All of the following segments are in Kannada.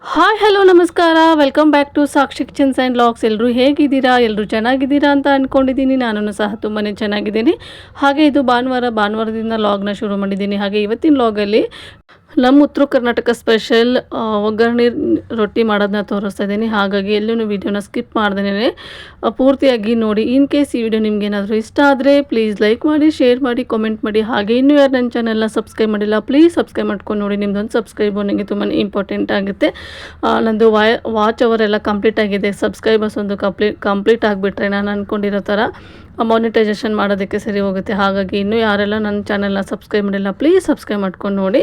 ಹಾಯ್ ಹಲೋ ನಮಸ್ಕಾರ, welcome back to Sakshi kitchens and vlogs. ಎಲ್ಲರೂ ಹೇಗಿದ್ದೀರಾ? ಎಲ್ಲರೂ ಚೆನ್ನಾಗಿದ್ದೀರಾ ಅಂತ ಅಂದ್ಕೊಂಡಿದ್ದೀನಿ. ನಾನು ಸಹ ತುಂಬಾ ಚೆನ್ನಾಗಿದ್ದೀನಿ. ಹಾಗೆ ಇದು ಭಾನುವಾರದಿಂದ ಲಾಗ್ನ ಶುರು ಮಾಡಿದ್ದೀನಿ. ಹಾಗೆ ಇವತ್ತಿನ ಲಾಗಲ್ಲಿ ನಮ್ಮ ಉತ್ತರ ಕರ್ನಾಟಕ ಸ್ಪೆಷಲ್ ಒಗ್ಗರಣೆ ರೊಟ್ಟಿ ಮಾಡೋದನ್ನ ತೋರಿಸ್ತಾ ಇದ್ದೀನಿ. ಹಾಗಾಗಿ ಎಲ್ಲೂ ವೀಡಿಯೋನ ಸ್ಕಿಪ್ ಮಾಡ್ದೇ ಪೂರ್ತಿಯಾಗಿ ನೋಡಿ. ಇನ್ ಕೇಸ್ ಈ ವಿಡಿಯೋ ನಿಮ್ಗೆ ಏನಾದರೂ ಇಷ್ಟ ಆದರೆ ಪ್ಲೀಸ್ ಲೈಕ್ ಮಾಡಿ, ಶೇರ್ ಮಾಡಿ, ಕಾಮೆಂಟ್ ಮಾಡಿ. ಹಾಗೆ ಇನ್ನೂ ಯಾರು ನನ್ನ ಚಾನಲ್ನ ಸಬ್ಸ್ಕ್ರೈಬ್ ಮಾಡಿಲ್ಲ ಪ್ಲೀಸ್ ಸಬ್ಸ್ಕ್ರೈಬ್ ಮಾಡ್ಕೊಂಡು ನೋಡಿ. ನಿಮ್ಮದೊಂದು ಸಬ್ಸ್ಕ್ರೈಬ್ ನನಗೆ ತುಂಬಾ ಇಂಪಾರ್ಟೆಂಟ್ ಆಗುತ್ತೆ. ನಂದು ವಾಚ್ ಅವರ್ ಎಲ್ಲ ಕಂಪ್ಲೀಟ್ ಆಗಿದೆ. ಸಬ್ಸ್ಕ್ರೈಬರ್ಸ್ ಒಂದು ಕಂಪ್ಲೀಟ್ ಆಗಿಬಿಟ್ರೆ ನಾನು ಅಂದ್ಕೊಂಡಿರೋ ಥರ ಮಾನಿಟೈಸೇಷನ್ ಮಾಡೋದಕ್ಕೆ ಸರಿ ಹೋಗುತ್ತೆ. ಹಾಗಾಗಿ ಇನ್ನೂ ಯಾರೆಲ್ಲ ನನ್ನ ಚಾನಲ್ನ ಸಬ್ಸ್ಕ್ರೈಬ್ ಮಾಡಿಲ್ಲ ಪ್ಲೀಸ್ ಸಬ್ಸ್ಕ್ರೈಬ್ ಮಾಡ್ಕೊಂಡು ನೋಡಿ.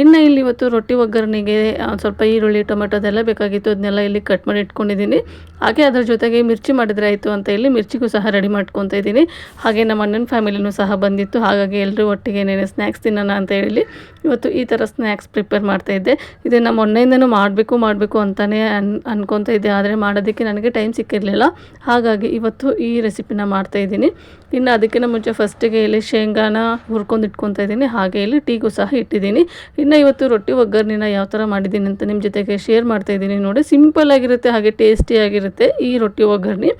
ಇನ್ನು ಇಲ್ಲಿ ಇವತ್ತು ರೊಟ್ಟಿ ಒಗ್ಗರಣೆಗೆ ಸ್ವಲ್ಪ ಈರುಳ್ಳಿ ಟೊಮೆಟೊದೆಲ್ಲ ಬೇಕಾಗಿತ್ತು. ಅದನ್ನೆಲ್ಲ ಇಲ್ಲಿ ಕಟ್ ಮಾಡಿ ಇಟ್ಕೊಂಡಿದ್ದೀನಿ. ಹಾಗೆ ಅದರ ಜೊತೆಗೆ ಮಿರ್ಚಿ ಮಾಡಿದ್ರೆ ಆಯಿತು ಅಂತ ಇಲ್ಲಿ ಮಿರ್ಚಿಗೂ ಸಹ ರೆಡಿ ಮಾಡ್ಕೊತಾ ಇದ್ದೀನಿ. ಹಾಗೆ ನಮ್ಮ ಅಣ್ಣನ ಫ್ಯಾಮಿಲಿನೂ ಸಹ ಬಂದಿತ್ತು. ಹಾಗಾಗಿ ಎಲ್ಲರೂ ಒಟ್ಟಿಗೆ ಏನೇನು ಸ್ನ್ಯಾಕ್ಸ್ ತಿನ್ನೋಣ ಅಂತ ಹೇಳಿ ಇವತ್ತು ಈ ಥರ ಸ್ನ್ಯಾಕ್ಸ್ ಪ್ರಿಪೇರ್ ಮಾಡ್ತಾಯಿದ್ದೆ. ಇದನ್ನು ಮೊನ್ನೆಯಿಂದನೂ ಮಾಡಬೇಕು ಅಂತಲೇ ಅನ್ಕೊತಾ ಇದ್ದೆ, ಆದರೆ ಮಾಡೋದಕ್ಕೆ ನನಗೆ ಟೈಮ್ ಸಿಕ್ಕಿರಲಿಲ್ಲ. ಹಾಗಾಗಿ ಇವತ್ತು ಈ ರೆಸಿಪಿನ ಮಾಡ್ತಾಯಿದ್ದೀನಿ. ಇನ್ನು ಅದಕ್ಕಿಂತ ಮುಂಚೆ ಫಸ್ಟಿಗೆ ಇಲ್ಲಿ ಶೇಂಗಾನ ಹುರ್ಕೊಂಡು ಇಟ್ಕೊತಾ ಇದ್ದೀನಿ. ಹಾಗೆ ಇಲ್ಲಿ ಟೀಗೂ ಸಹ ಇಟ್ಟಿದ್ದೀನಿ. ಇನ್ನು ಇವತ್ತು ರೊಟ್ಟಿ ಒಗ್ಗರಣೆನ ಯಾವ ಥರ ಮಾಡಿದ್ದೀನಿ ಅಂತ ನಿಮ್ಮ ಜೊತೆಗೆ ಶೇರ್ ಮಾಡ್ತಾಯಿದ್ದೀನಿ ನೋಡಿ. ಸಿಂಪಲ್ ಆಗಿರುತ್ತೆ, ಹಾಗೆ ಟೇಸ್ಟಿಯಾಗಿರುತ್ತೆ ಈ ರೊಟ್ಟಿ ಒಗ್ಗರಣೆ.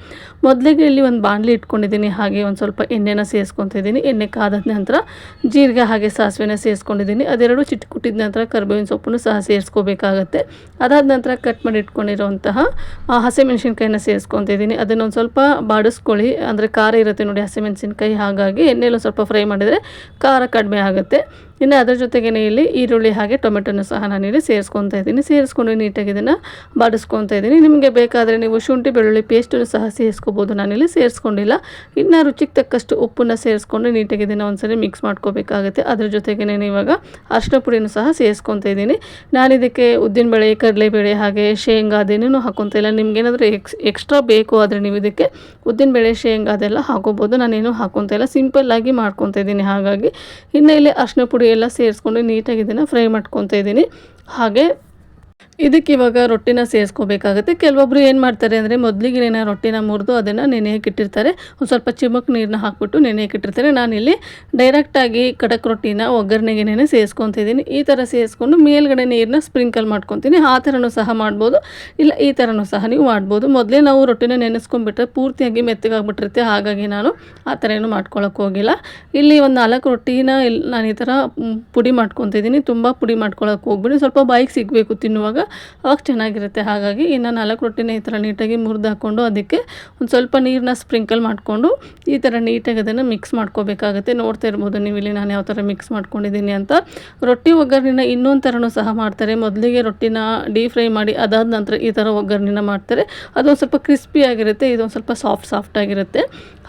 ಮೊದಲಿಗೆ ಇಲ್ಲಿ ಒಂದು ಬಾಣಲಿ ಇಟ್ಕೊಂಡಿದ್ದೀನಿ. ಹಾಗೆ ಒಂದು ಸ್ವಲ್ಪ ಎಣ್ಣೆನ ಸೇರಿಸ್ಕೊತಾ ಇದ್ದೀನಿ. ಎಣ್ಣೆ ಕಾದ ನಂತರ ಜೀರಿಗೆ ಹಾಗೆ ಸಾಸಿವೆನ ಸೇರಿಸ್ಕೊಂಡಿದ್ದೀನಿ. ಅದೆರಡು ಚಿಟ್ಕುಟ್ಟಿದ ನಂತರ ಕರಿಬೇವಿನ ಸೊಪ್ಪನ್ನು ಸಹ ಸೇರಿಸ್ಕೋಬೇಕಾಗತ್ತೆ. ಅದಾದ ನಂತರ ಕಟ್ ಮಾಡಿ ಇಟ್ಕೊಂಡಿರೋಂತಹ ಹಸಿಮೆಣಸಿನ್ಕಾಯಿನ ಸೇರಿಸ್ಕೊತಾ ಇದ್ದೀನಿ. ಅದನ್ನೊಂದು ಸ್ವಲ್ಪ ಬಾಡಿಸ್ಕೊಳ್ಳಿ, ಅಂದರೆ ಖಾರ ಇರುತ್ತೆ ನೋಡಿ ಹಸಿಮೆಣಸಿನ್ಕಾಯಿ. ಹಾಗಾಗಿ ಎಣ್ಣೆಲ್ಲೂ ಸ್ವಲ್ಪ ಫ್ರೈ ಮಾಡಿದರೆ ಖಾರ ಕಡಿಮೆ ಆಗುತ್ತೆ. ಇನ್ನು ಅದರ ಜೊತೆಗೇ ಇಲ್ಲಿ ಈರುಳ್ಳಿ ಹಾಗೆ ಟೊಮೆಟೊನ ಸಹ ನಾನಿಲ್ಲಿ ಸೇರಿಸ್ಕೊತಾ ಇದ್ದೀನಿ. ಸೇರಿಸ್ಕೊಂಡು ನೀಟಾಗಿ ಇದನ್ನು ಬಾಡಿಸ್ಕೊತಾ ಇದ್ದೀನಿ. ನಿಮಗೆ ಬೇಕಾದರೆ ನೀವು ಶುಂಠಿ ಬೆಳ್ಳುಳ್ಳಿ ಪೇಸ್ಟನ್ನು ಸಹ ಸೇರಿಸ್ಕೋಬೋದು. ನಾನಿಲ್ಲಿ ಸೇರಿಸ್ಕೊಂಡಿಲ್ಲ. ಇನ್ನು ರುಚಿಗೆ ತಕ್ಕಷ್ಟು ಉಪ್ಪನ್ನು ಸೇರಿಸ್ಕೊಂಡು ನೀಟಾಗಿ ಇದನ್ನು ಒಂದ್ಸರಿ ಮಿಕ್ಸ್ ಮಾಡ್ಕೋಬೇಕಾಗುತ್ತೆ. ಅದ್ರ ಜೊತೆಗೇ ಇವಾಗ ಅರಿಶಿನ ಪುಡಿನೂ ಸಹ ಸೇರಿಸ್ಕೊತಾ ಇದ್ದೀನಿ. ನಾನಿದಕ್ಕೆ ಉದ್ದಿನಬೇಳೆ, ಕಡಲೆಬೇಳೆ ಹಾಗೆ ಶೇಂಗಾ ಅದೇನೇನು ಹಾಕೊತಾ ಇಲ್ಲ. ನಿಮ್ಗೇನಾದರೂ ಎಕ್ಸ್ಟ್ರಾ ಬೇಕು ಆದರೆ ನೀವು ಇದಕ್ಕೆ ಉದ್ದಿನಬೇಳೆ, ಶೇಂಗಾ ಅದೆಲ್ಲ ಹಾಕೋಬೋದು. ನಾನೇನು ಹಾಕೊತಾ ಇಲ್ಲ, ಸಿಂಪಲ್ಲಾಗಿ ಮಾಡ್ಕೊತಾ ಇದ್ದೀನಿ. ಹಾಗಾಗಿ ಇನ್ನು ಇಲ್ಲಿ ಅರಿಶಿನ ಪುಡಿ ಎಲ್ಲ ಸೇರಿಸ್ಕೊಂಡು ನೀಟಾಗಿ ಇದನ್ನು ಫ್ರೈ ಮಾಡ್ಕೊತಾ ಇದ್ದೀನಿ. ಹಾಗೆ ಇದಕ್ಕೆ ಇವಾಗ ರೊಟ್ಟಿನ ಸೇರಿಸ್ಕೋಬೇಕಾಗುತ್ತೆ. ಕೆಲವೊಬ್ಬರು ಏನು ಮಾಡ್ತಾರೆ ಅಂದರೆ ಮೊದಲಿಗೆ ರೊಟ್ಟಿನ ಮುರಿದು ಅದನ್ನು ನೆನೆಯಕ್ಕೆ ಇಟ್ಟಿರ್ತಾರೆ. ಒಂದು ಸ್ವಲ್ಪ ಚಿಮುಕ್ ನೀರನ್ನ ಹಾಕ್ಬಿಟ್ಟು ನೆನೆಯಕ್ಕೆ ಇಟ್ಟಿರ್ತಾರೆ. ನಾನಿಲ್ಲಿ ಡೈರೆಕ್ಟಾಗಿ ಕಡಕ್ ರೊಟ್ಟಿನ ಒಗ್ಗರಣೆಗೆ ಸೇರಿಸ್ಕೊತಾ ಇದ್ದೀನಿ. ಈ ಥರ ಸೇರಿಸ್ಕೊಂಡು ಮೇಲ್ಗಡೆ ನೀರನ್ನ ಸ್ಪ್ರಿಂಕಲ್ ಮಾಡ್ಕೊತೀನಿ. ಆ ಥರನೂ ಸಹ ಮಾಡ್ಬೋದು, ಇಲ್ಲ ಈ ಥರನೂ ಸಹ ನೀವು ಮಾಡ್ಬೋದು. ಮೊದಲೇ ನಾವು ರೊಟ್ಟಿನ ನೆನೆಸ್ಕೊಂಡ್ಬಿಟ್ರೆ ಪೂರ್ತಿಯಾಗಿ ಮೆತ್ತಗಾಗ್ಬಿಟ್ಟಿರುತ್ತೆ. ಹಾಗಾಗಿ ನಾನು ಆ ಥರ ಏನು ಮಾಡ್ಕೊಳ್ಳೋಕೆ ಹೋಗಿಲ್ಲ. ಇಲ್ಲಿ ಒಂದು 4 ರೊಟ್ಟಿನ ನಾನು ಈ ಥರ ಪುಡಿ ಮಾಡ್ಕೊತಿದ್ದೀನಿ. ತುಂಬ ಪುಡಿ ಮಾಡ್ಕೊಳ್ಳೋಕೆ ಹೋಗ್ಬಿಡಿ, ಸ್ವಲ್ಪ ಬಾಯಿಗೆ ಸಿಗಬೇಕು ತಿನ್ನುವಾಗ, ಅವಾಗ ಚೆನ್ನಾಗಿರುತ್ತೆ. ಹಾಗಾಗಿ ಇನ್ನು 4 ರೊಟ್ಟಿನ ಈ ಥರ ನೀಟಾಗಿ ಮುರಿದು ಹಾಕ್ಕೊಂಡು ಅದಕ್ಕೆ ಒಂದು ಸ್ವಲ್ಪ ನೀರನ್ನ ಸ್ಪ್ರಿಂಕಲ್ ಮಾಡಿಕೊಂಡು ಈ ಥರ ನೀಟಾಗಿ ಅದನ್ನು ಮಿಕ್ಸ್ ಮಾಡ್ಕೋಬೇಕಾಗುತ್ತೆ. ನೋಡ್ತಾ ಇರ್ಬೋದು ನೀವು ಇಲ್ಲಿ ನಾನು ಯಾವ ಥರ ಮಿಕ್ಸ್ ಮಾಡ್ಕೊಂಡಿದ್ದೀನಿ ಅಂತ. ರೊಟ್ಟಿ ಒಗ್ಗರಣೆನ ಇನ್ನೊಂದು ಥರನೂ ಸಹ ಮಾಡ್ತಾರೆ. ಮೊದಲಿಗೆ ರೊಟ್ಟಿನ ಡೀಪ್ ಫ್ರೈ ಮಾಡಿ ಅದಾದ ನಂತರ ಈ ಥರ ಒಗ್ಗರಣೆನ ಮಾಡ್ತಾರೆ. ಅದೊಂದು ಸ್ವಲ್ಪ ಕ್ರಿಸ್ಪಿಯಾಗಿರುತ್ತೆ, ಇದೊಂದು ಸ್ವಲ್ಪ ಸಾಫ್ಟ್ ಆಗಿರುತ್ತೆ.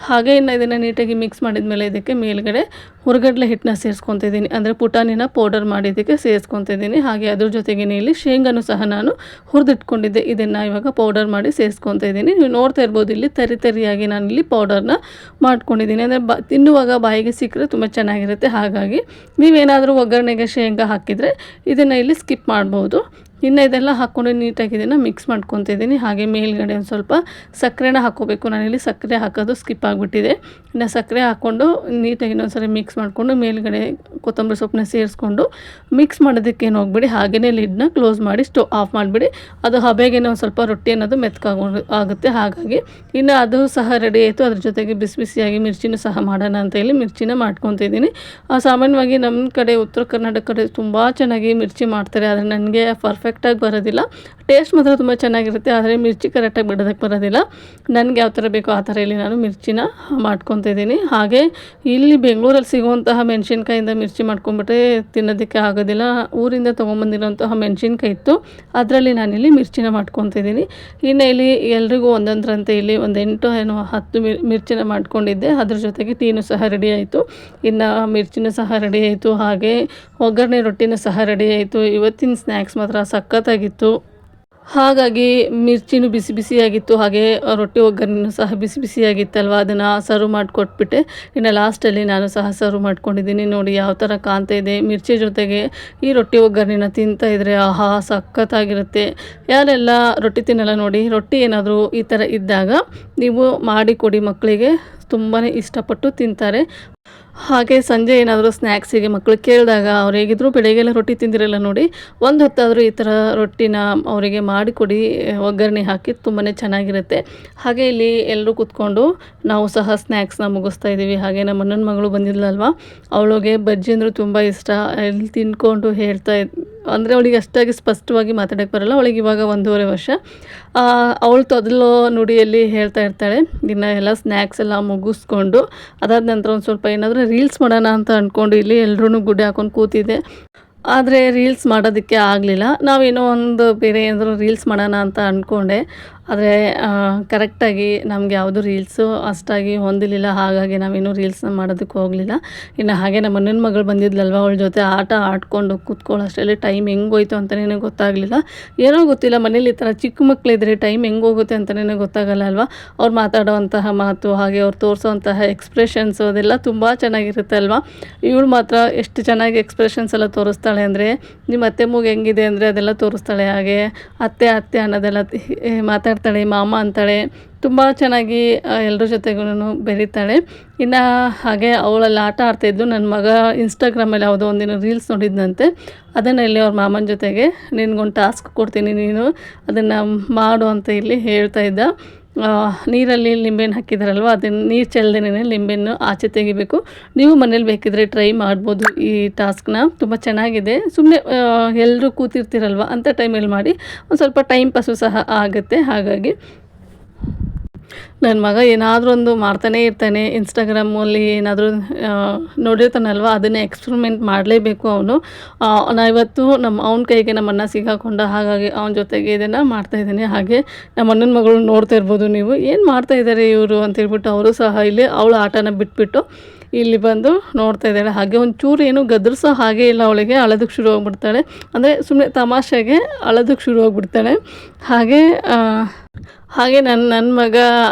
ಹಾಗೆ ಇನ್ನು ಇದನ್ನು ನೀಟಾಗಿ ಮಿಕ್ಸ್ ಮಾಡಿದ ಮೇಲೆ ಇದಕ್ಕೆ ಮೇಲ್ಗಡೆ ಹುರ್ಗಡ್ಲೆ ಹಿಟ್ಟನ್ನ ಸೇರಿಸ್ಕೊತಾ ಇದ್ದೀನಿ. ಅಂದರೆ ಪುಟಾಣಿನ ಪೌಡರ್ ಮಾಡಿ ಇದಕ್ಕೆ ಸೇರಿಸ್ಕೊತಾ ಇದ್ದೀನಿ. ಹಾಗೆ ಅದ್ರ ಜೊತೆಗೇ ಇಲ್ಲಿ ಶೇಂಗಾನು ಸಹ ನಾನು ಹುರಿದಿಟ್ಕೊಂಡಿದ್ದೆ, ಇದನ್ನು ಇವಾಗ ಪೌಡರ್ ಮಾಡಿ ಸೇರಿಸ್ಕೊತಾ ಇದ್ದೀನಿ. ನೀವು ನೋಡ್ತಾ ಇರ್ಬೋದು ಇಲ್ಲಿ ತರಿಯಾಗಿ ನಾನಿಲ್ಲಿ ಪೌಡರ್ನ ಮಾಡ್ಕೊಂಡಿದ್ದೀನಿ. ಅಂದರೆ ತಿನ್ನುವಾಗ ಬಾಯಿಗೆ ಸಿಕ್ಕರೆ ತುಂಬ ಚೆನ್ನಾಗಿರುತ್ತೆ. ಹಾಗಾಗಿ ನೀವೇನಾದರೂ ಒಗ್ಗರಣೆಗೆ ಶೇಂಗಾ ಹಾಕಿದರೆ ಇದನ್ನು ಇಲ್ಲಿ ಸ್ಕಿಪ್ ಮಾಡ್ಬೋದು. ಇನ್ನು ಇದೆಲ್ಲ ಹಾಕ್ಕೊಂಡು ನೀಟಾಗಿ ಇದನ್ನು ಮಿಕ್ಸ್ ಮಾಡ್ಕೊತಾ ಇದ್ದೀನಿ. ಹಾಗೆ ಮೇಲ್ಗಡೆ ಒಂದು ಸ್ವಲ್ಪ ಸಕ್ಕರೆನ ಹಾಕ್ಕೋಬೇಕು. ನಾನಿಲ್ಲಿ ಸಕ್ಕರೆ ಹಾಕೋದು ಸ್ಕಿಪ್ ಆಗಿಬಿಟ್ಟಿದೆ. ಇನ್ನು ಸಕ್ಕರೆ ಹಾಕ್ಕೊಂಡು ನೀಟಾಗಿ ಇನ್ನೊಂದ್ಸರಿ ಮಿಕ್ಸ್ ಮಾಡಿಕೊಂಡು ಮೇಲ್ಗಡೆ ಕೊತ್ತಂಬರಿ ಸೊಪ್ಪನ್ನ ಸೇರಿಸ್ಕೊಂಡು ಮಿಕ್ಸ್ ಮಾಡೋದಕ್ಕೇನು ಹೋಗ್ಬಿಡಿ, ಹಾಗೆಯೇ ಲಿಡ್ನ ಕ್ಲೋಸ್ ಮಾಡಿ ಸ್ಟವ್ ಆಫ್ ಮಾಡಿಬಿಡಿ. ಅದು ಹಬೆಗೇ ಒಂದು ಸ್ವಲ್ಪ ರೊಟ್ಟಿ ಅನ್ನೋದು ಆಗುತ್ತೆ. ಹಾಗಾಗಿ ಇನ್ನು ಅದು ಸಹ ರೆಡಿ ಆಯಿತು. ಅದ್ರ ಜೊತೆಗೆ ಬಿಸಿಯಾಗಿ ಮಿರ್ಚಿನೂ ಸಹ ಮಾಡೋಣ ಅಂತ ಹೇಳಿ ಮಿರ್ಚಿನ ಮಾಡ್ಕೊತಾ ಇದ್ದೀನಿ. ಸಾಮಾನ್ಯವಾಗಿ ನಮ್ಮ ಕಡೆ ಉತ್ತರ ಕರ್ನಾಟಕ ಕಡೆ ತುಂಬ ಚೆನ್ನಾಗಿ ಮಿರ್ಚಿ ಮಾಡ್ತಾರೆ, ಆದರೆ ನನಗೆ ಪರ್ಫೆಕ್ಟಾಗಿ ಬರೋದಿಲ್ಲ. ಟೇಸ್ಟ್ ಮಾತ್ರ ತುಂಬ ಚೆನ್ನಾಗಿರುತ್ತೆ, ಆದರೆ ಮಿರ್ಚಿ ಕರೆಕ್ಟಾಗಿ ಬಿಡೋದಕ್ಕೆ ಬರೋದಿಲ್ಲ. ನನಗೆ ಯಾವ ಥರ ಬೇಕೋ ಆ ಥರ ಇಲ್ಲಿ ನಾನು ಮಿರ್ಚಿನ ಮಾಡ್ಕೊತಾ ಇದ್ದೀನಿ. ಹಾಗೆ ಇಲ್ಲಿ ಬೆಂಗಳೂರಲ್ಲಿ ಸಿಗುವಂತಹ ಮೆಣಸಿನ್ಕಾಯಿಂದ ಮಿರ್ಚಿ ಮಾಡ್ಕೊಂಬಿಟ್ರೆ ತಿನ್ನೋದಕ್ಕೆ ಆಗೋದಿಲ್ಲ. ಊರಿಂದ ತೊಗೊಂಬಂದಿರೋಂತಹ ಮೆಣಸಿನ್ಕಾಯಿ ಇತ್ತು, ಅದರಲ್ಲಿ ನಾನಿಲ್ಲಿ ಮಿರ್ಚಿನ ಮಾಡ್ಕೊತಾ ಇದ್ದೀನಿ. ಇನ್ನು ಇಲ್ಲಿ ಎಲ್ರಿಗೂ ಒಂದೊಂದರಂತೆ ಇಲ್ಲಿ ಒಂದು 8-10 ಮಿರ್ಚಿನ ಮಾಡ್ಕೊಂಡಿದ್ದೆ. ಅದ್ರ ಜೊತೆಗೆ ಟೀನೂ ಸಹ ರೆಡಿ ಆಯಿತು. ಇನ್ನು ಮಿರ್ಚಿನೂ ಸಹ ರೆಡಿ ಆಯಿತು. ಹಾಗೆ ಒಗ್ಗರಣೆ ರೊಟ್ಟಿನೂ ಸಹ ರೆಡಿ ಆಯಿತು. ಇವತ್ತಿನ ಸ್ನ್ಯಾಕ್ಸ್ ಮಾತ್ರ ಸಖತ್ತಾಗಿತ್ತು. ಹಾಗಾಗಿ ಮಿರ್ಚಿನೂ ಬಿಸಿಯಾಗಿತ್ತು. ಹಾಗೆ ರೊಟ್ಟಿ ಒಗ್ಗರಣೆನೂ ಸಹ ಬಿಸಿಯಾಗಿತ್ತಲ್ವ, ಅದನ್ನು ಸರ್ವ್ ಮಾಡಿಕೊಟ್ಬಿಟ್ಟೆ. ಇನ್ನು ಲಾಸ್ಟಲ್ಲಿ ನಾನು ಸಹ ಸರ್ವ್ ಮಾಡ್ಕೊಂಡಿದ್ದೀನಿ. ನೋಡಿ ಯಾವ ಥರ ಕಾಣ್ತಾ ಇದೆ. ಮಿರ್ಚಿ ಜೊತೆಗೆ ಈ ರೊಟ್ಟಿ ಒಗ್ಗರಣೆನ ತಿಂತಾಯಿದ್ರೆ ಆಹಾ ಸಖತ್ತಾಗಿರುತ್ತೆ. ಯಾರೆಲ್ಲ ರೊಟ್ಟಿ ತಿನ್ನಲ್ಲ ನೋಡಿ, ರೊಟ್ಟಿ ಏನಾದರೂ ಈ ಥರ ಇದ್ದಾಗ ನೀವು ಮಾಡಿ ಕೊಡಿ ಮಕ್ಕಳಿಗೆ, ತುಂಬಾ ಇಷ್ಟಪಟ್ಟು ತಿಂತಾರೆ. ಹಾಗೆ ಸಂಜೆ ಏನಾದರೂ ಸ್ನ್ಯಾಕ್ಸಿಗೆ ಮಕ್ಕಳು ಕೇಳಿದಾಗ ಅವ್ರು ಹೇಗಿದ್ರು ಬೆಳಗ್ಗೆಲ್ಲ ರೊಟ್ಟಿ ತಿಂದಿರಲ್ಲ ನೋಡಿ, ಒಂದು ಹೊತ್ತಾದರೂ ಈ ಥರ ರೊಟ್ಟಿನ ಅವರಿಗೆ ಮಾಡಿಕೊಡಿ, ಒಗ್ಗರಣೆ ಹಾಕಿ ತುಂಬಾ ಚೆನ್ನಾಗಿರುತ್ತೆ. ಹಾಗೆ ಇಲ್ಲಿ ಎಲ್ಲರೂ ಕೂತ್ಕೊಂಡು ನಾವು ಸಹ ಸ್ನ್ಯಾಕ್ಸ್ನ ಮುಗಿಸ್ತಾ ಇದ್ದೀವಿ. ಹಾಗೆ ನಮ್ಮ ಅಣ್ಣನ ಮಗಳು ಬಂದಿದ್ಲಲ್ವ, ಅವಳಿಗೆ ಬಜ್ಜಿ ಅಂದರೆ ತುಂಬ ಇಷ್ಟ. ಇಲ್ಲಿ ತಿಂದ್ಕೊಂಡು ಅಂದರೆ ಅವಳಿಗೆ ಅಷ್ಟಾಗಿ ಸ್ಪಷ್ಟವಾಗಿ ಮಾತಾಡೋಕ್ಕೆ ಬರೋಲ್ಲ. ಅವಳಿಗೆ ಇವಾಗ 1.5 ವರ್ಷ. ಅವಳು ತೊದಲು ನುಡಿಯಲ್ಲಿ ಹೇಳ್ತಾ ಇರ್ತಾಳೆ. ಇನ್ನು ಎಲ್ಲ ಸ್ನ್ಯಾಕ್ಸ್ ಎಲ್ಲ ಮುಗಿಸ್ಕೊಂಡು ಅದಾದ ನಂತರ ಒಂದು ಸ್ವಲ್ಪ ಏನಾದರೂ ರೀಲ್ಸ್ ಮಾಡೋಣ ಅಂತ ಅಂದ್ಕೊಂಡು ಇಲ್ಲಿ ಎಲ್ಲರೂ ಗುಡ್ಡೆ ಹಾಕ್ಕೊಂಡು ಕೂತಿದ್ದೆ. ಆದರೆ ರೀಲ್ಸ್ ಮಾಡೋದಕ್ಕೆ ಆಗಲಿಲ್ಲ. ನಾವೇನೋ ಒಂದು ಬೇರೆ ಏನಾದರೂ ರೀಲ್ಸ್ ಮಾಡೋಣ ಅಂತ ಅಂದ್ಕೊಂಡೆ. ಆದರೆ ಕರೆಕ್ಟಾಗಿ ನಮಗೆ ಯಾವುದು ರೀಲ್ಸು ಅಷ್ಟಾಗಿ ಹೊಂದಿರಲಿಲ್ಲ. ಹಾಗಾಗಿ ನಾವೇನು ರೀಲ್ಸ್ನ ಮಾಡೋದಕ್ಕೆ ಹೋಗಲಿಲ್ಲ. ಇನ್ನು ಹಾಗೆ ನಮ್ಮ ಅಣ್ಣನ ಮಗಳು ಬಂದಿದ್ಲಲ್ವ, ಅವಳ ಜೊತೆ ಆಟ ಆಡ್ಕೊಂಡು ಕೂತ್ಕೊಳ್ಳೋಷ್ಟರಲ್ಲಿ ಟೈಮ್ ಹೆಂಗೆ ಹೋಯ್ತು ಅಂತಲೇ ಗೊತ್ತಾಗಲಿಲ್ಲ. ಏನೋ ಗೊತ್ತಿಲ್ಲ, ಮನೇಲಿ ಈ ಥರ ಚಿಕ್ಕ ಮಕ್ಕಳಿದ್ರೆ ಟೈಮ್ ಹೆಂಗೆ ಹೋಗುತ್ತೆ ಅಂತಲೇ ಗೊತ್ತಾಗಲ್ಲ ಅಲ್ವಾ. ಅವ್ರು ಮಾತಾಡೋವಂತಹ ಮಾತು, ಹಾಗೆ ಅವ್ರು ತೋರಿಸೋವಂತಹ ಎಕ್ಸ್ಪ್ರೆಷನ್ಸು ಅದೆಲ್ಲ ತುಂಬ ಚೆನ್ನಾಗಿರುತ್ತೆ ಅಲ್ವಾ. ಇವಳು ಮಾತ್ರ ಎಷ್ಟು ಚೆನ್ನಾಗಿ ಎಕ್ಸ್ಪ್ರೆಷನ್ಸ್ ಎಲ್ಲ ತೋರಿಸ್ತಾಳೆ ಅಂದರೆ, ನಿಮ್ಮ ಅತ್ತೆ ಮೂಗು ಹೆಂಗಿದೆ ಅಂದರೆ ಅದೆಲ್ಲ ತೋರಿಸ್ತಾಳೆ. ಹಾಗೆ ಅತ್ತೆ ಅತ್ತೆ ಅನ್ನೋದೆಲ್ಲ ಮಾತಾಡ್ತಾಳೆ, ಮಾಮ ಅಂತಾಳೆ. ತುಂಬ ಚೆನ್ನಾಗಿ ಎಲ್ಲರ ಜೊತೆಗೂ ಬೆರೀತಾಳೆ. ಇನ್ನು ಹಾಗೆ ಅವಳಲ್ಲಿ ಆಟ ಆಡ್ತಾಯಿದ್ಲು. ನನ್ನ ಮಗ ಇನ್ಸ್ಟಾಗ್ರಾಮಲ್ಲಿ ಯಾವುದೋ ಒಂದಿನ ರೀಲ್ಸ್ ನೋಡಿದ್ನಂತೆ. ಅದನ್ನು ಇಲ್ಲಿ ಅವ್ರ ಮಾಮನ ಜೊತೆಗೆ ನಿನಗೊಂದು ಟಾಸ್ಕ್ ಕೊಡ್ತೀನಿ, ನೀನು ಅದನ್ನು ಮಾಡು ಅಂತ ಇಲ್ಲಿ ಹೇಳ್ತಾ ಇದ್ದ. ನೀರಲ್ಲಿ ಲಿಂಬೆಹಣ್ಣು ಹಾಕಿದಾರಲ್ವ, ಅದನ್ನು ನೀರು ಚೆಲ್ಲದೇನೆ ಲಿಂಬೆಹಣ್ಣು ಆಚೆ ತೆಗಿಬೇಕು. ನೀವು ಮನೇಲಿ ಬೇಕಿದ್ರೆ ಟ್ರೈ ಮಾಡ್ಬೋದು ಈ ಟಾಸ್ಕ್ನ, ತುಂಬ ಚೆನ್ನಾಗಿದೆ. ಸುಮ್ಮನೆ ಎಲ್ಲರೂ ಕೂತಿರ್ತೀರಲ್ವ ಅಂಥ ಟೈಮಲ್ಲಿ ಮಾಡಿ, ಒಂದು ಸ್ವಲ್ಪ ಟೈಮ್ ಪಾಸು ಸಹ ಆಗುತ್ತೆ. ಹಾಗಾಗಿ ನನ್ನ ಮಗ ಏನಾದರೂ ಒಂದು ಮಾಡ್ತಾನೇ ಇರ್ತಾನೆ. ಇನ್ಸ್ಟಾಗ್ರಾಮಲ್ಲಿ ಏನಾದರೂ ನೋಡಿರ್ತಾನಲ್ವ, ಅದನ್ನೇ ಎಕ್ಸ್ಪರಿಮೆಂಟ್ ಮಾಡಲೇಬೇಕು ಅವನು. ಇವತ್ತು ಅವನ ಕೈಗೆ ನಮ್ಮ ಅಣ್ಣ ಸಿಗಾಕೊಂಡ, ಹಾಗಾಗಿ ಅವನ ಜೊತೆಗೆ ಇದನ್ನು ಮಾಡ್ತಾಯಿದ್ದೀನಿ. ಹಾಗೆ ನಮ್ಮ ಅಣ್ಣನ ಮಗಳು ನೋಡ್ತಾ ಇರ್ಬೋದು ನೀವು, ಏನು ಮಾಡ್ತಾಯಿದ್ದಾರೆ ಇವರು ಅಂತೇಳ್ಬಿಟ್ಟು ಅವರು ಸಹ ಇಲ್ಲಿ ಅವಳ ಆಟನ ಬಿಟ್ಬಿಟ್ಟು ಇಲ್ಲಿ ಬಂದು ನೋಡ್ತಾ ಇದ್ದಾಳೆ. ಹಾಗೆ ಒಂಚೂರು ಏನು ಗದರಿಸೋ ಹಾಗೆ ಇಲ್ಲ ಅವಳಿಗೆ, ಅಳೋದಕ್ಕೆ ಶುರು ಹೋಗ್ಬಿಡ್ತಾಳೆ. ಅಂದರೆ ಸುಮ್ಮನೆ ತಮಾಷೆಗೆ ಅಳೋದಕ್ಕೆ ಶುರು ಹೋಗ್ಬಿಡ್ತಾಳೆ. ಹಾಗೆ ನನ್ನ ಮಗ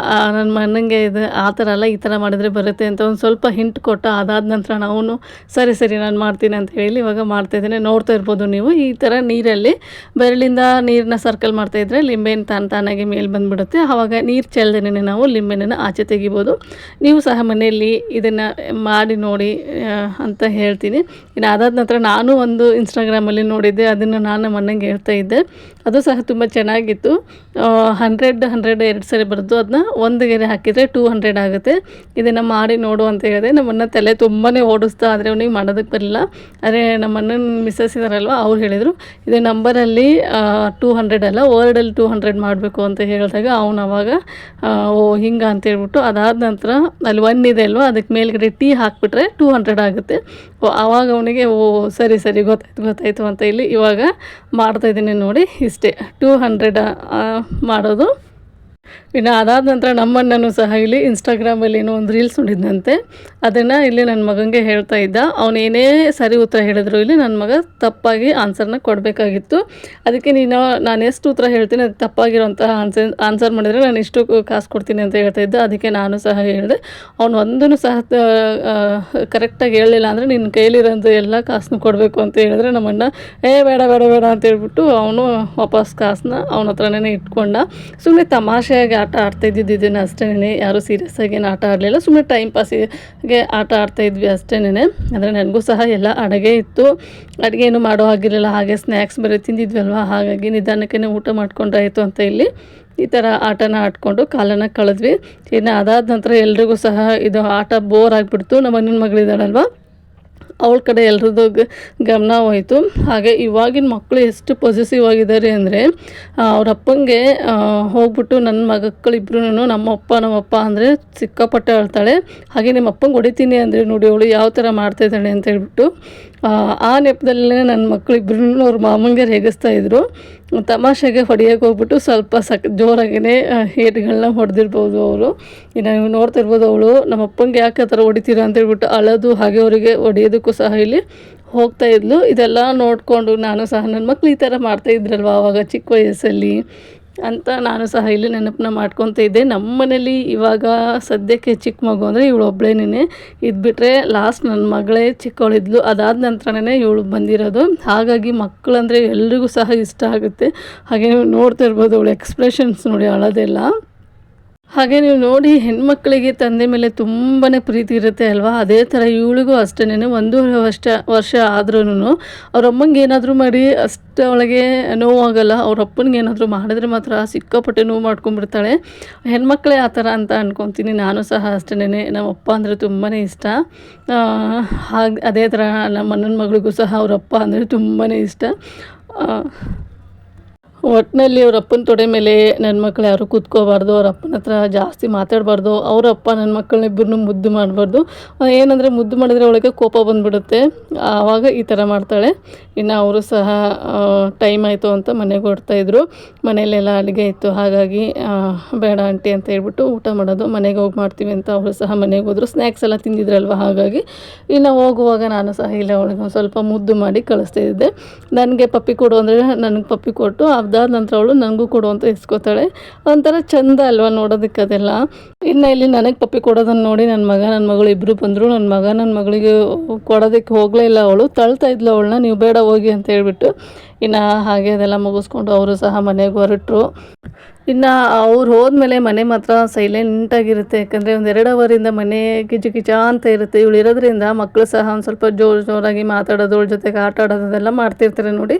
ನನ್ನ ಅಣ್ಣಂಗೆ ಇದು ಆ ಥರ ಅಲ್ಲ, ಈ ಥರ ಮಾಡಿದರೆ ಬರುತ್ತೆ ಅಂತ ಒಂದು ಸ್ವಲ್ಪ ಹಿಂಟ್ ಕೊಟ್ಟ. ಅದಾದ ನಂತರ ಅವನು ಸರಿ ನಾನು ಮಾಡ್ತೀನಿ ಅಂತ ಹೇಳಿ ಇವಾಗ ಮಾಡ್ತಾಯಿದ್ದೇನೆ. ನೋಡ್ತಾ ಇರ್ಬೋದು ನೀವು, ಈ ಥರ ನೀರಲ್ಲಿ ಬೆರಳಿಂದ ನೀರನ್ನ ಸರ್ಕಲ್ ಮಾಡ್ತಾಯಿದ್ರೆ ಲಿಂಬೆಹಣ್ಣು ತಾನಾಗಿ ಮೇಲೆ ಬಂದುಬಿಡುತ್ತೆ. ಆವಾಗ ನೀರು ಚೆಲ್ಲದೇನೆ ನಾವು ಲಿಂಬೆಹಣ್ಣನ್ನು ಆಚೆ ತೆಗಿಬೋದು. ನೀವು ಸಹ ಮನೆಯಲ್ಲಿ ಇದನ್ನು ಮಾಡಿ ನೋಡಿ ಅಂತ ಹೇಳ್ತೀನಿ. ಇನ್ನು ಅದಾದ ನಂತರ ನಾನು ಒಂದು ಇನ್ಸ್ಟಾಗ್ರಾಮಲ್ಲಿ ನೋಡಿದ್ದೆ, ಅದನ್ನು ನಾನು ನಮ್ಮ ಅಣ್ಣಂಗೆ ಹೇಳ್ತಾ ಇದ್ದೆ. ಅದು ಸಹ ತುಂಬ ಚೆನ್ನಾಗಿತ್ತು. 100 2 ಸರಿ ಬರೋದು, ಅದನ್ನ ಒಂದು ಗೆರೆ ಹಾಕಿದರೆ 200 ಆಗುತ್ತೆ. ಇದನ್ನು ಮಾಡಿ ನೋಡು ಅಂತ ಹೇಳಿದೆ. ನಮ್ಮನ್ನ ತಲೆ ತುಂಬಾ ಓಡಿಸ್ತಾ, ಆದರೆ ಅವನಿಗೆ ಮಾಡೋದಕ್ಕೆ ಬರಲಿಲ್ಲ. ಆದರೆ ನಮ್ಮ ಅಣ್ಣನ ಮಿಸ್ಸಸ್ ಇದ್ದಾರಲ್ವ, ಅವ್ರು ಹೇಳಿದರು ಇದು ನಂಬರಲ್ಲಿ 200 ಅಲ್ಲ, ವರ್ಡಲ್ಲಿ 200 ಮಾಡಬೇಕು ಅಂತ ಹೇಳಿದಾಗ ಅವನು ಅವಾಗ ಓ ಹಿಂಗೆ ಅಂತೇಳ್ಬಿಟ್ಟು, ಅದಾದ ನಂತರ ಅಲ್ಲಿ 1 ಇದೆ ಅಲ್ವ, ಅದಕ್ಕೆ ಮೇಲ್ಗಡೆ ಟಿ ಹಾಕಿಬಿಟ್ರೆ 200 ಆಗುತ್ತೆ. ಆವಾಗ ಅವನಿಗೆ ಓ ಸರಿ ಗೊತ್ತಾಯಿತು ಅಂತ ಇಲ್ಲಿ ಇವಾಗ ಮಾಡ್ತಾಯಿದ್ದೀನಿ ನೋಡಿ. ಇಷ್ಟೇ 200 ಮಾಡೋದು. ಇನ್ನು ಅದಾದ ನಂತರ ನಮ್ಮಣ್ಣನೂ ಸಹ ಇಲ್ಲಿ ಇನ್ಸ್ಟಾಗ್ರಾಮಲ್ಲಿ ಏನೋ ಒಂದು ರೀಲ್ಸ್ ನೋಡಿದ್ದಂತೆ. ಅದನ್ನು ಇಲ್ಲಿ ನನ್ನ ಮಗನಿಗೆ ಹೇಳ್ತಾ ಇದ್ದ. ಅವನೇನೇ ಸರಿ ಉತ್ತರ ಹೇಳಿದ್ರು ಇಲ್ಲಿ ನನ್ನ ಮಗ ತಪ್ಪಾಗಿ ಆನ್ಸರ್ನ ಕೊಡಬೇಕಾಗಿತ್ತು. ಅದಕ್ಕೆ ನಾನು ಎಷ್ಟು ಉತ್ತರ ಹೇಳ್ತೀನಿ ಅದು ತಪ್ಪಾಗಿರೋಂತಹ ಆನ್ಸರ್ ಮಾಡಿದರೆ ನಾನು ಇಷ್ಟು ಕಾಸು ಕೊಡ್ತೀನಿ ಅಂತ ಹೇಳ್ತಾ ಇದ್ದ. ಅದಕ್ಕೆ ನಾನು ಸಹ ಹೇಳಿದೆ. ಅವನು ಒಂದನ್ನು ಸಹ ಕರೆಕ್ಟಾಗಿ ಹೇಳಲಿಲ್ಲ ಅಂದರೆ ನಿನ್ನ ಕೈಲಿರೋದು ಎಲ್ಲ ಕಾಸನ್ನು ಕೊಡಬೇಕು ಅಂತ ಹೇಳಿದ್ರೆ ನಮ್ಮಣ್ಣ ಬೇಡ ಅಂತ ಹೇಳ್ಬಿಟ್ಟು ಅವನು ವಾಪಸ್ ಕಾಸನ್ನ ಅವನ ಹತ್ರನೇ ಇಟ್ಕೊಂಡ. ಸುಮ್ಮನೆ ತಮಾಷೆಯಾಗಿ ಆಟ ಆಡ್ತಾಯಿದ್ದಿದ್ದು ಇದನ್ನು ಅಷ್ಟೇ, ಯಾರೂ ಸೀರಿಯಸ್ಸಾಗಿ ಏನು ಆಟ ಆಡಲಿಲ್ಲ. ಸುಮ್ಮನೆ ಟೈಮ್ ಪಾಸಿಗೆ ಆಟ ಆಡ್ತಾಯಿದ್ವಿ ಅಷ್ಟೇ. ಅಂದರೆ ನನಗೂ ಸಹ ಎಲ್ಲ ಅಡುಗೆ ಇತ್ತು, ಅಡುಗೆನೂ ಮಾಡೋ ಆಗಿರಲಿಲ್ಲ. ಹಾಗೆ ಸ್ನ್ಯಾಕ್ಸ್ ಬೇರೆ ತಿಂದಿದ್ವಲ್ವ, ಹಾಗಾಗಿ ನಿಧಾನಕ್ಕೆ ಊಟ ಮಾಡ್ಕೊಂಡ್ರಾಯಿತು ಅಂತ ಇಲ್ಲಿ ಈ ಥರ ಆಟನ ಆಡ್ಕೊಂಡು ಕಾಲನ್ನು ಕಳೆದ್ವಿ. ಇನ್ನು ಅದಾದ ನಂತರ ಎಲ್ರಿಗೂ ಸಹ ಇದು ಆಟ ಬೋರ್ ಆಗಿಬಿಡ್ತು. ನಮ್ಮ ಅಣ್ಣನ ಮಗಳಿದ್ದಾಳಲ್ವ, ಅವಳ ಕಡೆ ಎಲ್ರದ್ದು ಗಮನ ಹೋಯಿತು. ಹಾಗೆ ಇವಾಗಿನ ಮಕ್ಕಳು ಎಷ್ಟು ಪಾಸಿಟಿವ್ ಆಗಿದ್ದಾರೆ ಅಂದರೆ, ಅವ್ರ ಅಪ್ಪಂಗೆ ಹೋಗ್ಬಿಟ್ಟು ನನ್ನ ಮಕ್ಕಳಿಬ್ರು ನಮ್ಮಪ್ಪ ಅಂದರೆ ಸಿಕ್ಕಾಪಟ್ಟೆ ಅಳ್ತಾಳೆ. ಹಾಗೆ ನಿಮ್ಮ ಅಪ್ಪಂಗೆ ಹೊಡಿತೀನಿ ಅಂದರೆ ನೋಡಿ ಅವಳು ಯಾವ ಥರ ಮಾಡ್ತಾಯಿದ್ದಾಳೆ ಅಂತ ಹೇಳ್ಬಿಟ್ಟು, ಆ ನೆಪದಲ್ಲೇ ನನ್ನ ಮಕ್ಕಳಿಬ್ರು ಅವ್ರ ಮಾಮಂಗೆ ರೇಗಿಸ್ತಾಯಿದ್ರು. ತಮಾಷೆಗೆ ಹೊಡೆಯೋಕೆ ಹೋಗ್ಬಿಟ್ಟು ಸ್ವಲ್ಪ ಜೋರಾಗಿಯೇ ಏಟುಗಳನ್ನ ಹೊಡೆದಿರ್ಬೋದು ಅವರು. ಇನ್ನು ನೀವು ನೋಡ್ತಿರ್ಬೋದು, ಅವಳು ನಮ್ಮ ಅಪ್ಪಂಗೆ ಯಾಕೆ ಆ ಥರ ಹೊಡಿತೀರಾ ಅಂತೇಳ್ಬಿಟ್ಟು ಅಳೋದು, ಹಾಗೆ ಅವರಿಗೆ ಹೊಡೆಯೋದಕ್ಕೂ ಸಹ ಇಲ್ಲಿ ಹೋಗ್ತಾಯಿದ್ಲು. ಇದೆಲ್ಲ ನೋಡಿಕೊಂಡು ನಾನು ಸಹ ನನ್ನ ಮಕ್ಳು ಈ ಥರ ಮಾಡ್ತಾಯಿದ್ರಲ್ವ ಆವಾಗ ಚಿಕ್ಕ ವಯಸ್ಸಲ್ಲಿ ಅಂತ ನಾನು ಸಹ ಇಲ್ಲಿ ನೆನಪನ್ನ ಮಾಡ್ಕೊತ ಇದ್ದೆ. ನಮ್ಮ ಮನೇಲಿ ಇವಾಗ ಸದ್ಯಕ್ಕೆ ಚಿಕ್ಕ ಮಗು ಅಂದರೆ ಇವಳು ಒಬ್ಬಳೇನೇ ಇದ್ಬಿಟ್ರೆ, ಲಾಸ್ಟ್ ನನ್ನ ಮಗಳೇ ಚಿಕ್ಕವಳಿದ್ಲು. ಅದಾದ ನಂತರನೇ ಇವಳು ಬಂದಿರೋದು. ಹಾಗಾಗಿ ಮಕ್ಕಳಂದರೆ ಎಲ್ರಿಗೂ ಸಹ ಇಷ್ಟ ಆಗುತ್ತೆ. ಹಾಗೆ ನೀವು ನೋಡ್ತಾ ಇರ್ಬೋದು ಅವಳು ಎಕ್ಸ್ಪ್ರೆಷನ್ಸ್ ನೋಡಿ, ಅಳೋದೆಲ್ಲ ಹಾಗೆ ನೀವು ನೋಡಿ ಹೆಣ್ಮಕ್ಳಿಗೆ ತಂದೆ ಮೇಲೆ ತುಂಬಾ ಪ್ರೀತಿ ಇರುತ್ತೆ ಅಲ್ವಾ, ಅದೇ ಥರ ಇವಳಿಗೂ ಅಷ್ಟೇನೆ. 1 ವರ್ಷ ಆದ್ರೂ ಅವ್ರ ಅಮ್ಮಂಗೆ ಏನಾದರೂ ಮಾಡಿ ಅಷ್ಟು ಅವಳಿಗೆ ನೋವಾಗಲ್ಲ. ಅವ್ರ ಅಪ್ಪನಿಗೆ ಏನಾದರೂ ಮಾಡಿದ್ರೆ ಮಾತ್ರ ಸಿಕ್ಕಾಪಟ್ಟೆ ನೋವು ಮಾಡ್ಕೊಂಡ್ಬಿಡ್ತಾಳೆ. ಹೆಣ್ಮಕ್ಳೇ ಆ ಥರ ಅಂತ ಅಂದ್ಕೊತೀನಿ. ನಾನು ಸಹ ಅಷ್ಟೇನೆ, ನಮ್ಮ ಅಪ್ಪ ಅಂದರೆ ತುಂಬಾ ಇಷ್ಟ. ಹಾಗೆ ಅದೇ ಥರ ನಮ್ಮ ಅಣ್ಣನ ಮಗಳಿಗೂ ಸಹ ಅವ್ರ ಅಪ್ಪ ಅಂದರೆ ತುಂಬಾ ಇಷ್ಟ. ಒಟ್ಟಿನಲ್ಲಿ ಅವ್ರ ಅಪ್ಪನ ತೊಡೆ ಮೇಲೆ ನನ್ನ ಮಕ್ಳು ಯಾರೂ ಕೂತ್ಕೋಬಾರ್ದು, ಅವ್ರ ಅಪ್ಪನ ಹತ್ರ ಜಾಸ್ತಿ ಮಾತಾಡಬಾರ್ದು, ಅವರ ಅಪ್ಪ ನನ್ನ ಮಕ್ಕಳನ್ನಿಬ್ಬರನ್ನೂ ಮುದ್ದು ಮಾಡಬಾರ್ದು. ಏನಂದರೆ ಮುದ್ದು ಮಾಡಿದರೆ ಅವಳಿಗೆ ಕೋಪ ಬಂದುಬಿಡುತ್ತೆ, ಆವಾಗ ಈ ಥರ ಮಾಡ್ತಾಳೆ. ಇನ್ನು ಅವರು ಸಹ ಟೈಮ್ ಆಯಿತು ಅಂತ ಮನೆಗೆ ಹೊರಡ್ತಾಯಿದ್ರು. ಮನೆಯಲ್ಲೆಲ್ಲ ಅಡುಗೆ ಇತ್ತು, ಹಾಗಾಗಿ ಬೇಡ ಆಂಟಿ ಅಂತ ಹೇಳ್ಬಿಟ್ಟು ಊಟ ಮಾಡೋದು, ಮನೆಗೆ ಹೋಗಿ ಮಾಡ್ತೀವಿ ಅಂತ ಅವರು ಸಹ ಮನೆಗೆ ಹೋದರು. ಸ್ನ್ಯಾಕ್ಸ್ ಎಲ್ಲ ತಿಂದಿದ್ರಲ್ವ, ಹಾಗಾಗಿ ಇನ್ನು ಹೋಗುವಾಗ ನಾನು ಸಹ ಇಲ್ಲ ಅವಳಿಗೆ ಒಂದು ಸ್ವಲ್ಪ ಮುದ್ದು ಮಾಡಿ ಕಳಿಸ್ತಾಯಿದ್ದೆ. ನನಗೆ ಪಪ್ಪಿ ಕೊಡು ಅಂದರೆ ನನಗೆ ಪಪ್ಪಿ ಕೊಟ್ಟು ಅದಾದ ನಂತರ ಅವಳು ನನಗೂ ಕೊಡು ಅಂತ ಇಸ್ಕೋತಾಳೆ. ಒಂಥರ ಚೆಂದ ಅಲ್ವಾ ನೋಡೋದಕ್ಕೆ ಅದೆಲ್ಲ. ಇನ್ನು ಇಲ್ಲಿ ನನಗೆ ಪಪ್ಪಿ ಕೊಡೋದನ್ನು ನೋಡಿ ನನ್ನ ಮಗ ನನ್ನ ಮಗಳು ಇಬ್ಬರು ಬಂದರು. ನನ್ನ ಮಗ ನನ್ನ ಮಗಳಿಗೆ ಕೊಡೋದಕ್ಕೆ ಹೋಗಲೇ ಇಲ್ಲ, ಅವಳು ತಳ್ತಾ ಇದ್ಲು ಅವಳನ್ನ, ನೀವು ಬೇಡ ಹೋಗಿ ಅಂತ ಹೇಳ್ಬಿಟ್ಟು. ಇನ್ನು ಹಾಗೆ ಅದೆಲ್ಲ ಮುಗಿಸ್ಕೊಂಡು ಅವರು ಸಹ ಮನೆಗೆ ಹೊರಟರು. ಇನ್ನು ಅವ್ರು ಹೋದ್ಮೇಲೆ ಮನೆ ಮಾತ್ರ ಸೈಲೆಂಟಾಗಿರುತ್ತೆ. ಯಾಕಂದರೆ ಒಂದು 2 ಅವರಿಂದ ಮನೆ ಕಿಚ ಅಂತ ಇರುತ್ತೆ. ಇವಳು ಇರೋದ್ರಿಂದ ಮಕ್ಕಳು ಸಹ ಒಂದು ಸ್ವಲ್ಪ ಜೋರಾಗಿ ಮಾತಾಡೋದು, ಅವಳ ಜೊತೆಗೆ ಆಟ ಆಡೋದು ಅದೆಲ್ಲ ಮಾಡ್ತಿರ್ತಾರೆ ನೋಡಿ.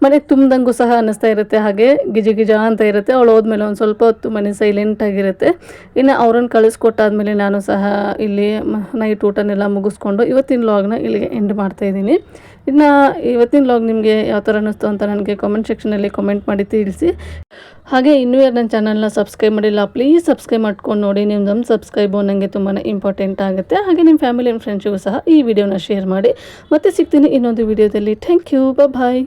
ಮನೆ ತುಂಬ್ದಂಗೂ ಸಹ ಅನ್ನಿಸ್ತಾ ಇರುತ್ತೆ, ಹಾಗೆ ಗಿಜ ಅಂತ ಇರುತ್ತೆ. ಅವಳು ಹೋದ್ಮೇಲೆ ಒಂದು ಸ್ವಲ್ಪ ಹೊತ್ತು ಮನೆ ಸೈಲೆಂಟಾಗಿರುತ್ತೆ. ಇನ್ನು ಅವ್ರನ್ನ ಕಳಿಸ್ಕೊಟ್ಟಾದ್ಮೇಲೆ ನಾನು ಸಹ ಇಲ್ಲಿ ನೈಟ್ ಊಟನೆಲ್ಲ ಮುಗಿಸ್ಕೊಂಡು ಇವತ್ತಿನ ವ್ಲಾಗ್ನ ಇಲ್ಲಿಗೆ ಎಂಡ್ ಮಾಡ್ತಾಯಿದ್ದೀನಿ. ಇನ್ನು ಇವತ್ತಿನ ವ್ಲಾಗ್ ನಿಮಗೆ ಯಾವ ಥರ ಅನ್ನಿಸ್ತು ಅಂತ ನನಗೆ ಕಾಮೆಂಟ್ ಸೆಕ್ಷನಲ್ಲಿ ಕಾಮೆಂಟ್ ಮಾಡಿ ತಿಳಿಸಿ. ಹಾಗೆ ಇನ್ನೂ ಯಾರು ನನ್ನ ಚಾನಲ್ನ ಸಬ್ಸ್ಕ್ರೈಬ್ ಮಾಡಿಲ್ಲ, ಪ್ಲೀಸ್ ಸಬ್ಸ್ಕ್ರೈಬ್ ಮಾಡ್ಕೊಂಡು ನೋಡಿ. ನಿಮ್ಮ ಸಬ್ಸ್ಕ್ರೈಬು ನನಗೆ ತುಂಬಾ ಇಂಪಾರ್ಟೆಂಟ್ ಆಗುತ್ತೆ. ಹಾಗೆ ನಿಮ್ಮ ಫ್ಯಾಮಿಲಿ ಆ್ಯಂಡ್ ಫ್ರೆಂಡ್ಸಿಗೂ ಸಹ ಈ ವಿಡಿಯೋನ ಶೇರ್ ಮಾಡಿ. ಮತ್ತೆ ಸಿಗ್ತೀನಿ ಇನ್ನೊಂದು ವಿಡಿಯೋದಲ್ಲಿ. Thank you, bye.